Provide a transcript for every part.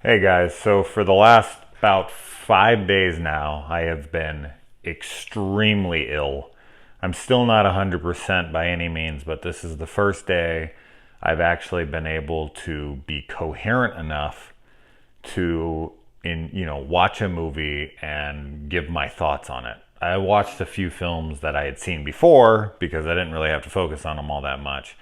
Hey guys, so for the last about 5 days now, I have been extremely ill. I'm still not 100% by any means, but this is the first day I've actually been able to be coherent enough to watch a movie and give my thoughts on it. I watched a few films that I had seen before because I didn't really have to focus on them all that much,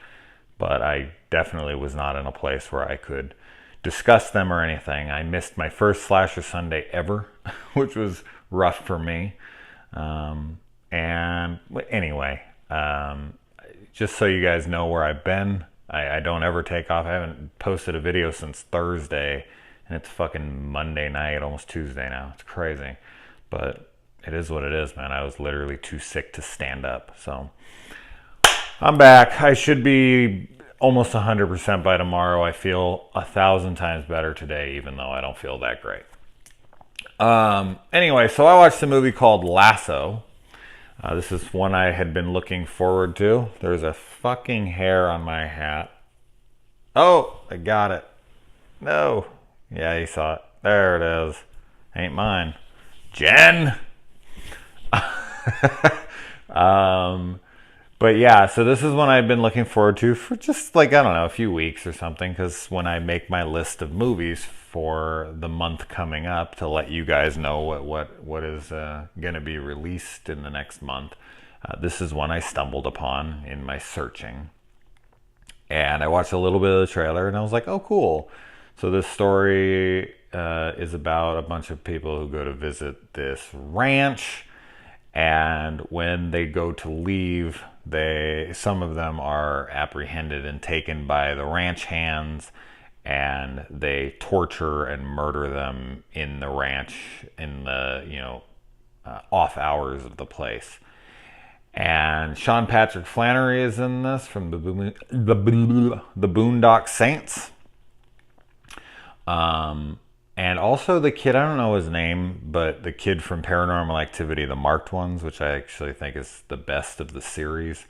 but I definitely was not in a place where I could discuss them or anything. I missed my first Slasher Sunday ever, which was rough for me. And anyway, just so you guys know where I've been, I don't ever take off. I haven't posted a video since Thursday, and it's fucking Monday night, almost Tuesday now. It's crazy. But it is what it is, man. I was literally too sick to stand up. So I'm back. I should be almost 100% by tomorrow. I feel 1,000 times better today, even though I don't feel that great. Anyway, so I watched a movie called Lasso. This is one I had been looking forward to. There's a fucking hair on my hat. Oh, I got it. No. Yeah, you saw it. There it is. Ain't mine. Jen! But yeah, so this is one I've been looking forward to for just like, I don't know, a few weeks or something, because when I make my list of movies for the month coming up to let you guys know what is going to be released in the next month, this is one I stumbled upon in my searching. And I watched a little bit of the trailer and I was like, oh, cool. So this story is about a bunch of people who go to visit this ranch. And when they go to leave, some of them are apprehended and taken by the ranch hands, and they torture and murder them in the ranch in the off hours of the place. And Sean Patrick Flanery is in this from the Boondock Saints. And also the kid, I don't know his name, but the kid from Paranormal Activity, the marked ones, which I actually think is the best of the series.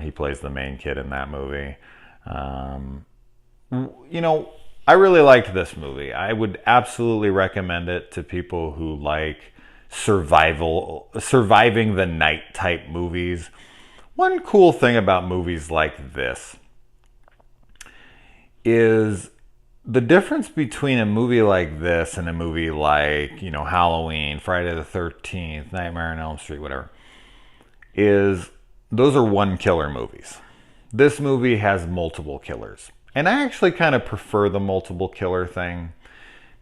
He plays the main kid in that movie. I really liked this movie. I would absolutely recommend it to people who like surviving the night type movies. One cool thing about movies like this is the difference between a movie like this and a movie like, Halloween, Friday the 13th, Nightmare on Elm Street, whatever, is those are one killer movies. This movie has multiple killers. And I actually kind of prefer the multiple killer thing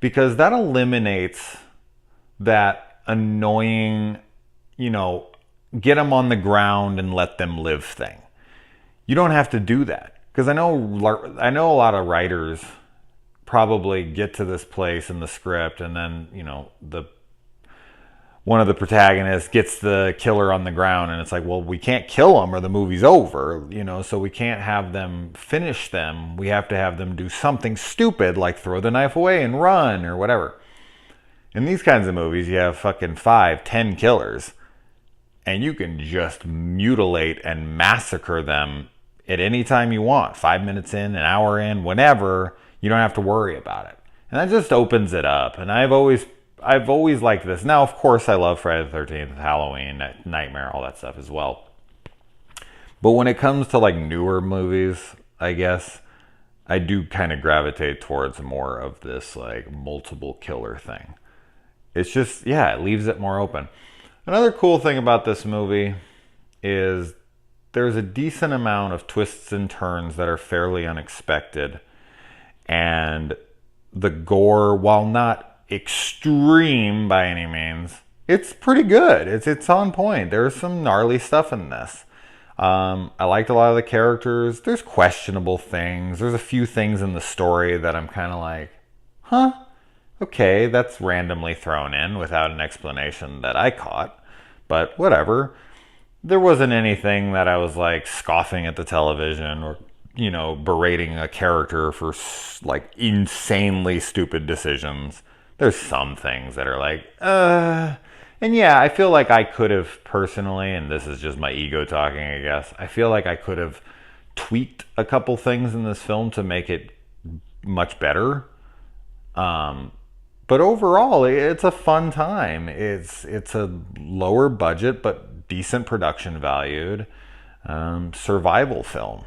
because that eliminates that annoying, get them on the ground and let them live thing. You don't have to do that. Because I know a lot of writers probably get to this place in the script and then one of the protagonists gets the killer on the ground and it's like, well, we can't kill them or the movie's over, so we can't have them finish them. We have to have them do something stupid like throw the knife away and run or whatever. In these kinds of movies, you have fucking 5-10 killers and you can just mutilate and massacre them at any time you want. 5 minutes in, an hour in, whenever. You don't have to worry about it. And that just opens it up. And I've always liked this. Now, of course, I love Friday the 13th, Halloween, Nightmare, all that stuff as well. But when it comes to like newer movies, I guess, I do kind of gravitate towards more of this like multiple killer thing. It's just, it leaves it more open. Another cool thing about this movie is there's a decent amount of twists and turns that are fairly unexpected. And the gore, while not extreme by any means, it's pretty good. It's on point. There's some gnarly stuff in this. I liked a lot of the characters. There's questionable things. There's a few things in the story that I'm kind of like, okay, that's randomly thrown in without an explanation that I caught. But whatever. There wasn't anything that I was like scoffing at the television or berating a character for like insanely stupid decisions. There's some things that are like, and I feel like I could have personally, and this is just my ego talking, I guess, I feel like I could have tweaked a couple things in this film to make it much better. But overall, it's a fun time. It's a lower budget but decent production valued survival film.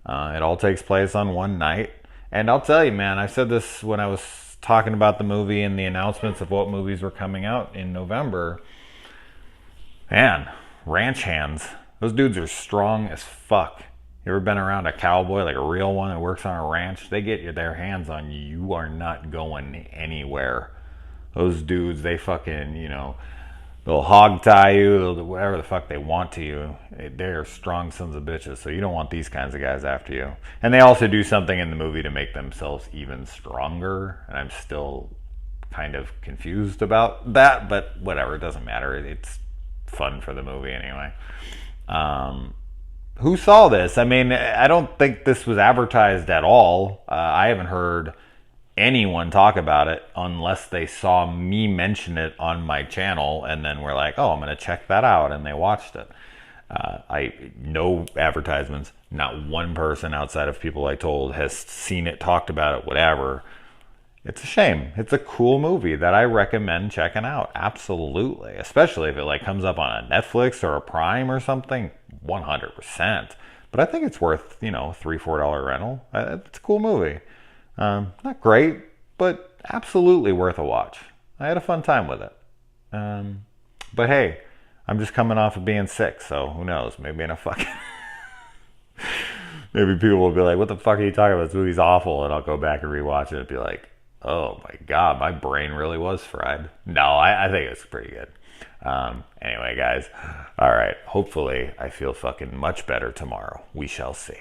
It all takes place on one night, and I'll tell you, man, I said this when I was talking about the movie and the announcements of what movies were coming out in November. Man, ranch hands. Those dudes are strong as fuck. You ever been around a cowboy, like a real one that works on a ranch? They get their hands on you. You are not going anywhere. Those dudes, they fucking, they'll hog tie you, they'll do whatever the fuck they want to you. They're strong sons of bitches, so you don't want these kinds of guys after you. And they also do something in the movie to make themselves even stronger, and I'm still kind of confused about that, but whatever, it doesn't matter. It's fun for the movie anyway. Who saw this? I mean, I don't think this was advertised at all. I haven't heard anyone talk about it unless they saw me mention it on my channel and then were like, oh, I'm going to check that out, and they watched it. No advertisements. Not one person outside of people I told has seen it, talked about it, whatever. It's a shame. It's a cool movie that I recommend checking out. Absolutely. Especially if it like comes up on a Netflix or a Prime or something. 100%. But I think it's worth, $3-4 rental. It's a cool movie. Not great, but absolutely worth a watch. I had a fun time with it. But hey, I'm just coming off of being sick, so who knows? Maybe in a fucking... Maybe people will be like, what the fuck are you talking about? This movie's awful. And I'll go back and rewatch it and be like, oh my God, my brain really was fried. No, I think it's pretty good. Anyway, guys. All right. Hopefully I feel fucking much better tomorrow. We shall see.